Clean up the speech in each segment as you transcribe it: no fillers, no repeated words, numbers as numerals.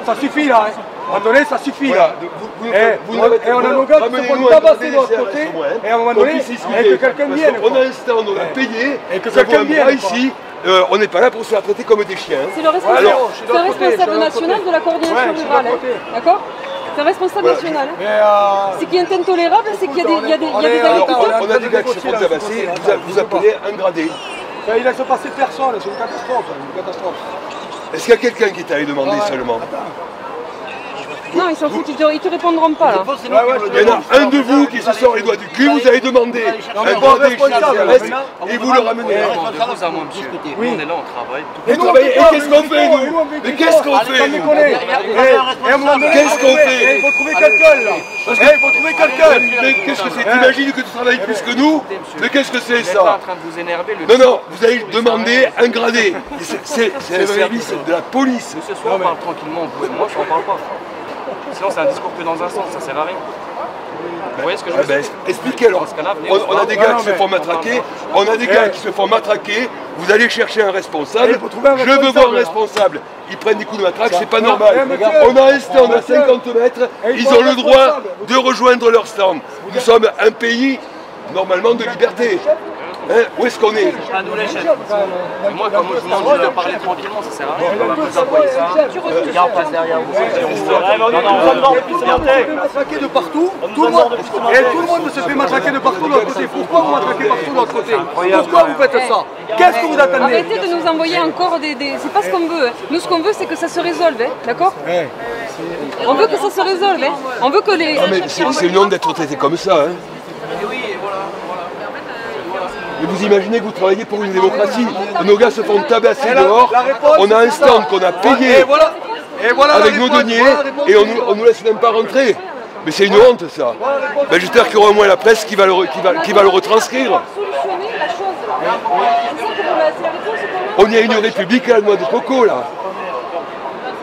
Ça suffit là, hein. À un moment donné, ça suffit voilà, là. Et on a nos gars qui se font tabasser de l'autre côté, et à un moment donné, que quelqu'un vienne. On a un stand, on a payé, et que quelqu'un vienne ici. On n'est pas là pour se faire traiter comme des chiens. C'est le responsable national de la coordination rurale, d'accord? C'est un responsable national. C'est qu'il est intolérable, c'est qu'il y a des agriculteurs. On a des gars qui se font tabasser, vous appelez un gradé. Il laisse passer personne, c'est une catastrophe. Est-ce qu'il y a quelqu'un qui t'a demandé seulement? Non, ils s'en foutent, ils te répondront pas là. Il y en a un de vous qui se sort les doigts du cul, vous avez demandé un gradé et vous le ramenez. Oui, on est là, on travaille. Et qu'est-ce qu'on fait nous? Mais qu'est-ce qu'on fait nous? Qu'est-ce qu'on fait? Il faut trouver quelqu'un là. Il faut trouver quelqu'un. Mais qu'est-ce que c'est? T'imagines que tu travailles plus que nous? Mais qu'est-ce que c'est ça? Vous êtes en train de vous énerver. Non, vous allez demander un gradé. C'est un service de la police. Ce soir, on parle tranquillement, vous et moi, je n'en parle pas. Sinon, c'est un discours que dans un sens, ça sert à rien. Vous voyez ce que je veux dire? Expliquez alors. On a des gars qui se font matraquer, vous allez chercher un responsable, je veux voir un responsable. Ils prennent des coups de matraque, c'est pas normal. On a un stand à 50 mètres, ils ont le droit de rejoindre leur stand. Nous sommes un pays, normalement, de liberté. Hein, où est-ce qu'on est? À nous les chefs. Moi, comme je vous demande de parler tranquillement, ça sert à rien. On va vous envoyer ça. Il y a en face derrière vous. On se fait matraquer de partout. Tout le monde se fait matraquer de partout de l'autre côté. Pourquoi vous matraquez partout de l'autre côté? Pourquoi vous faites ça? Qu'est-ce que vous attendez? Arrêtez de nous envoyer encore des... C'est pas ce qu'on veut. Nous, ce qu'on veut, c'est que ça se résolve, d'accord? On veut que ça se résolve. On veut que les... C'est une honte d'être traité comme ça. Hein. Mais vous imaginez que vous travaillez pour une démocratie. Nos gars se font tabasser dehors, on a un stand qu'on a payé avec nos deniers et on nous laisse même pas rentrer. Mais c'est une honte ça. Ben, j'espère qu'il y aura au moins la presse qui va le retranscrire. On y a une république à la noix de coco là.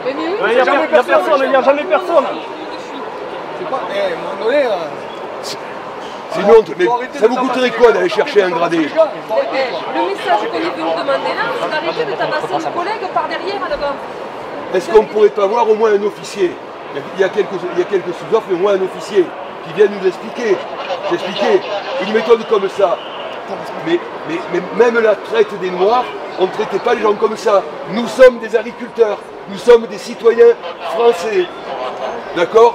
Il n'y a personne, il n'y a jamais personne. C'est une honte, mais ça vous coûterait quoi d'aller chercher un gradé? Le message qu'on est venu demander là, c'est d'arrêter de tabasser nos collègues par derrière là-bas. Est-ce qu'on ne pourrait pas voir au moins un officier? Il y a quelques sous-offres, mais au moins un officier qui vienne nous expliquer. Une méthode comme ça. Mais même la traite des Noirs, on ne traitait pas les gens comme ça. Nous sommes des agriculteurs, nous sommes des citoyens français. D'accord?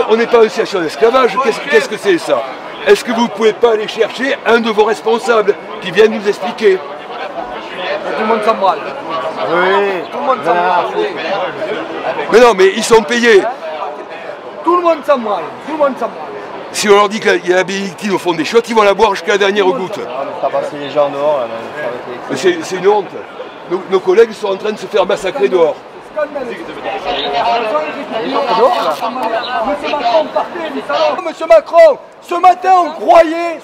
On n'est pas en situation d'esclavage, qu'est-ce que c'est ça? Est-ce que vous ne pouvez pas aller chercher un de vos responsables qui vienne nous expliquer? Tout le monde s'en branle. Oui. Tout le monde s'en branle. Mais non, mais ils sont payés. Tout le monde s'en branle. Tout le monde s'en branle. Si on leur dit qu'il y a la bénédictine au fond des chiottes, ils vont la boire jusqu'à la dernière goutte. Tabasser les gens dehors. C'est une honte. Nos collègues sont en train de se faire massacrer dehors. Monsieur Macron, ce matin on croyait,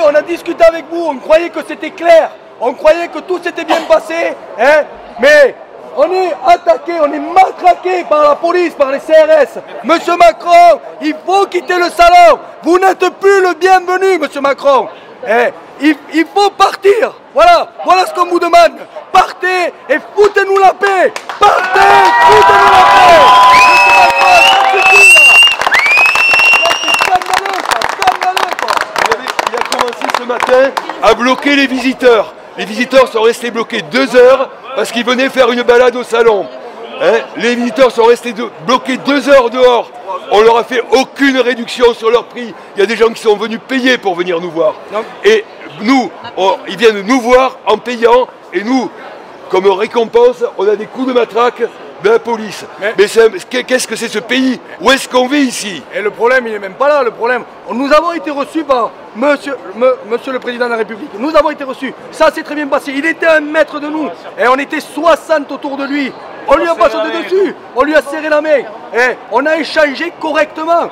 on a discuté avec vous, on croyait que c'était clair, on croyait que tout s'était bien passé, hein, mais on est attaqué, on est matraqué par la police, par les CRS. Monsieur Macron, il faut quitter le salon, vous n'êtes plus le bienvenu, monsieur Macron. Il faut partir, voilà ce qu'on vous demande. Partez et foutez-nous la paix. Partez, foutez-nous la paix. Il a commencé ce matin à bloquer les visiteurs. Les visiteurs sont restés bloqués 2 heures parce qu'ils venaient faire une balade au salon. Hein, les visiteurs sont restés bloqués 2 heures dehors. On leur a fait aucune réduction sur leur prix. Il y a des gens qui sont venus payer pour venir nous voir. Et nous, ils viennent nous voir en payant. Et nous, comme récompense, on a des coups de matraque de la police. Mais qu'est-ce que c'est ce pays? Où est-ce qu'on vit ici? Et le problème, il n'est même pas là. Le problème, nous avons été reçus par monsieur le Président de la République. Nous avons été reçus. Ça s'est très bien passé. Il était à 1 mètre de nous. Et on était 60 autour de lui. On lui a pas sauté dessus, on lui a serré la main. On a échangé correctement.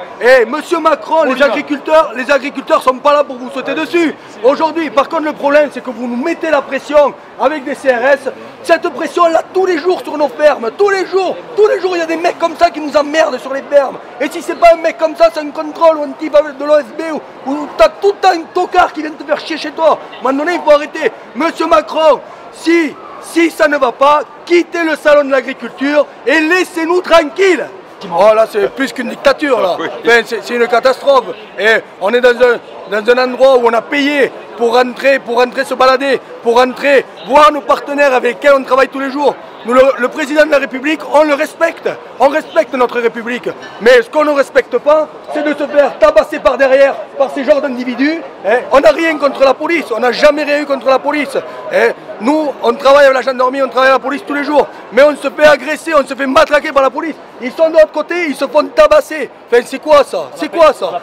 Monsieur Macron, les agriculteurs sont pas là pour vous sauter dessus. Aujourd'hui, par contre, le problème, c'est que vous nous mettez la pression avec des CRS. Cette pression, là, tous les jours sur nos fermes, tous les jours, il y a des mecs comme ça qui nous emmerdent sur les fermes. Et si c'est pas un mec comme ça, c'est un contrôle ou un type de l'OSB ou t'as tout un tocard qui vient te faire chier chez toi. À un moment donné, il faut arrêter. Monsieur Macron, si ça ne va pas, quittez le salon de l'agriculture et laissez-nous tranquilles. Oh là, c'est plus qu'une dictature là. Enfin, c'est une catastrophe. Et on est dans un endroit où on a payé pour rentrer se balader, pour rentrer voir nos partenaires avec lesquels on travaille tous les jours. Nous, le président de la République, on le respecte. On respecte notre République. Mais ce qu'on ne respecte pas, c'est de se faire tabasser par derrière par ces genres d'individus. On n'a rien contre la police. On n'a jamais rien eu contre la police. Nous, on travaille avec la gendarmerie, on travaille avec la police tous les jours. Mais on se fait agresser, on se fait matraquer par la police. Ils sont de l'autre côté, ils se font tabasser. Enfin, c'est quoi ça? C'est quoi ça?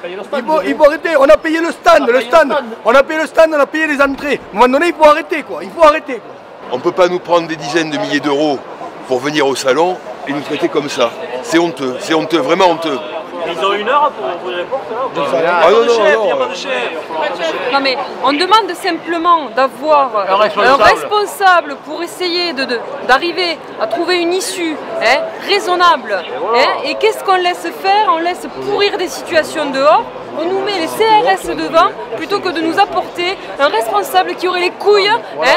Il faut arrêter. On a payé le stand. On a payé le stand, on a payé les entrées. À un moment donné, il faut arrêter quoi. Il faut arrêter quoi. On ne peut pas nous prendre des dizaines de milliers d'euros pour venir au salon et nous traiter comme ça. C'est honteux, vraiment honteux. Ils ont 1 heure pour vous répondre là. Ah non, Non mais on demande simplement d'avoir un responsable pour essayer d'arriver à trouver une issue raisonnable. Et qu'est-ce qu'on laisse faire? On laisse pourrir des situations dehors. On nous met les CRS devant plutôt que de nous apporter un responsable qui aurait les couilles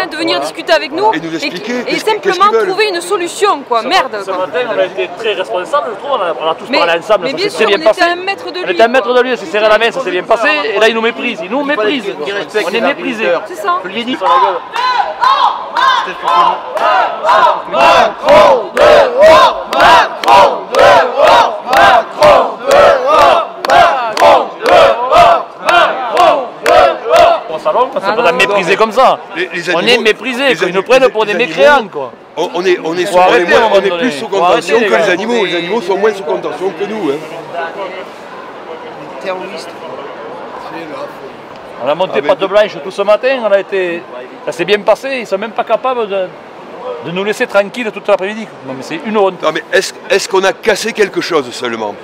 de venir discuter avec nous et simplement trouver une solution quoi. Merde. Ce matin on a été très responsables, je trouve, on a tous parlé ensemble, mais bien ça sûr, s'est bien passé. On était à 1 mètre de lui. On était à 1 mètre de lui, on s'est serré la main, ça s'est bien passé, et là il nous méprise, On est méprisé. C'est ça. Je lui ai dit sur la gueule. Macron dehors, Macron dehors, Macron dehors, Macron dehors, Macron dehors. Au salon, on ne peut pas mépriser comme ça. On est méprisé, ils nous prennent pour des mécréants quoi. On est plus sous contention que les animaux. Les animaux sont moins sous contention que nous. Terroriste. On a monté patte blanche tout ce matin, ça s'est bien passé, ils ne sont même pas capables de nous laisser tranquilles toute l'après-midi. Non mais c'est une honte. Non mais est-ce qu'on a cassé quelque chose seulement?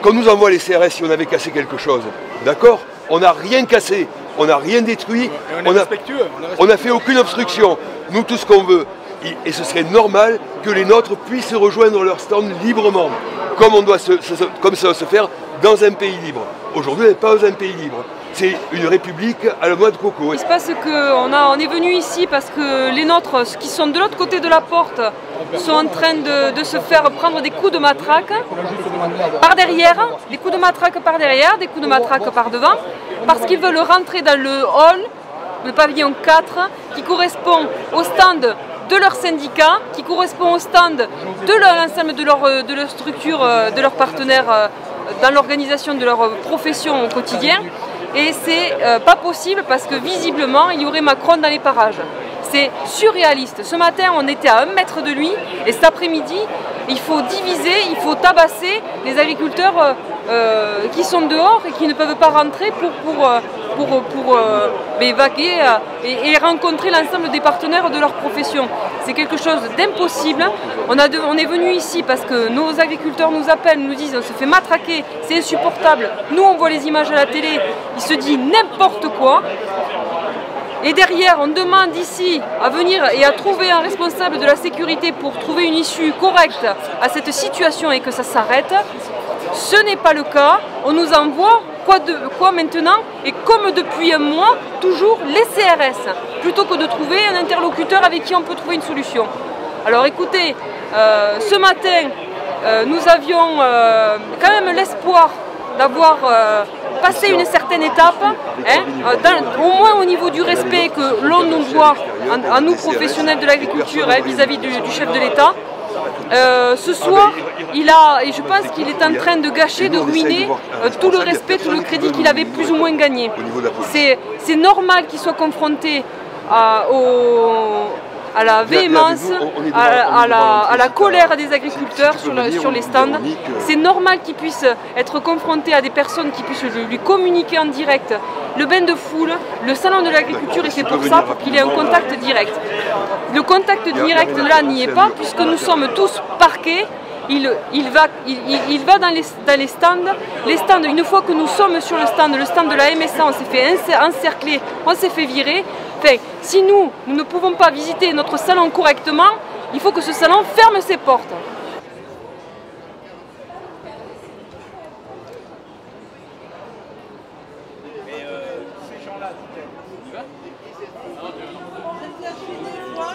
Quand nous envoie les CRS, si on avait cassé quelque chose, d'accord? On n'a rien cassé, on n'a rien détruit, on n'a fait aucune obstruction. Nous tout ce qu'on veut, et ce serait normal que les nôtres puissent rejoindre leur stand librement, comme ça doit se faire dans un pays libre. Aujourd'hui, on n'est pas dans un pays libre. C'est une république à la noix de coco. Il se passe qu'on est venu ici parce que les nôtres, qui sont de l'autre côté de la porte, sont en train de se faire prendre des coups de matraque par derrière, des coups de matraque par derrière, des coups de matraque par devant, parce qu'ils veulent rentrer dans le hall, le pavillon 4, qui correspond au stand de leur syndicat, qui correspond au stand de l'ensemble de leur structure, de leurs partenaires dans l'organisation de leur profession au quotidien. Et c'est pas possible parce que visiblement il y aurait Macron dans les parages. C'est surréaliste. Ce matin on était à 1 mètre de lui et cet après-midi il faut diviser, il faut tabasser les agriculteurs qui sont dehors et qui ne peuvent pas rentrer pour vaguer et rencontrer l'ensemble des partenaires de leur profession. C'est quelque chose d'impossible. On est venu ici parce que nos agriculteurs nous appellent, nous disent on se fait matraquer, c'est insupportable. Nous on voit les images à la télé, il se dit n'importe quoi. Et derrière, on demande ici à venir et à trouver un responsable de la sécurité pour trouver une issue correcte à cette situation et que ça s'arrête. Ce n'est pas le cas. On nous envoie quoi maintenant? Et comme depuis 1 mois, toujours les CRS, plutôt que de trouver un interlocuteur avec qui on peut trouver une solution. Alors écoutez, ce matin, nous avions quand même l'espoir d'avoir passé une certaine étape, au moins au niveau du respect que l'on nous doit à nous professionnels de l'agriculture vis-à-vis du chef de l'État. Ce soir, et je pense qu'il est en train de gâcher, de ruiner tout le respect, tout le crédit qu'il avait plus ou moins gagné. C'est normal qu'il soit confronté à la véhémence, à la colère des agriculteurs sur les stands. C'est normal qu'il puisse être confronté à des personnes qui puissent lui communiquer en direct Le bain de foule, le salon de l'agriculture est fait pour ça, pour qu'il ait un contact direct. Le contact direct là n'y est pas, puisque nous sommes tous parqués. Il va dans les stands. Les stands, une fois que nous sommes sur le stand de la MSA, on s'est fait encercler, on s'est fait virer. Enfin, si nous ne pouvons pas visiter notre salon correctement, il faut que ce salon ferme ses portes. Mais ces gens-là, tu vas ? Vous êtes lâchés des fois.